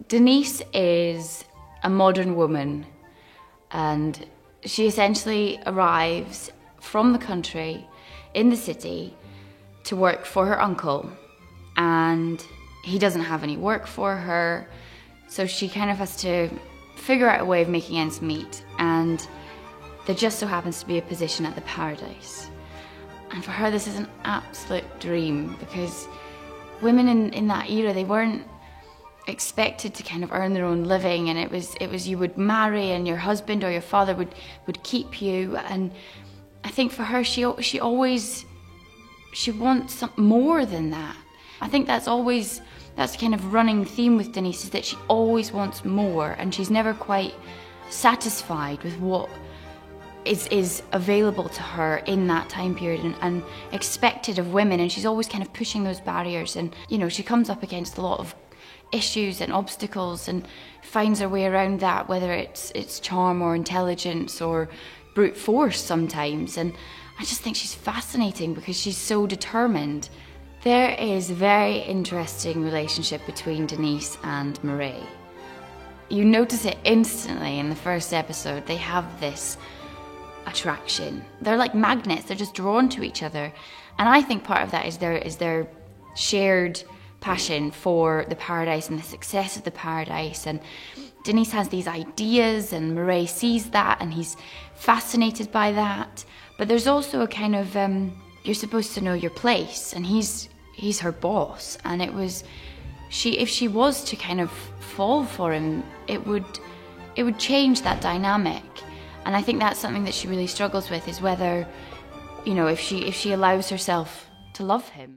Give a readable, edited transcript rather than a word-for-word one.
Denise is a modern woman, and she essentially arrives from the country in the city to work for her uncle, and he doesn't have any work for her, so she kind of has to figure out a way of making ends meet, and there just so happens to be a position at the Paradise. And for her, this is an absolute dream, because women in that era, they weren't expected to kind of earn their own living, and it was you would marry and your husband or your father would keep you. And I think for her, she wants something more than that. I think that's kind of running theme with Denise, is that she always wants more, and she's never quite satisfied with what is available to her in that time period and expected of women, and she's always kind of pushing those barriers. And you know, she comes up against a lot of issues and obstacles and finds her way around that, whether it's charm or intelligence or brute force sometimes. And I just think she's fascinating because she's so determined. There is a very interesting relationship between Denise and Murray. You notice it instantly in the first episode. They have this attraction. They're like magnets, they're just drawn to each other. And I think part of that is their shared passion for the Paradise and the success of the Paradise. And Denise has these ideas, and Murray sees that, and he's fascinated by that. But there's also a kind of, you're supposed to know your place, and he's her boss. And if she was to kind of fall for him, it would change that dynamic. And I think that's something that she really struggles with, is whether, you know, if she allows herself to love him.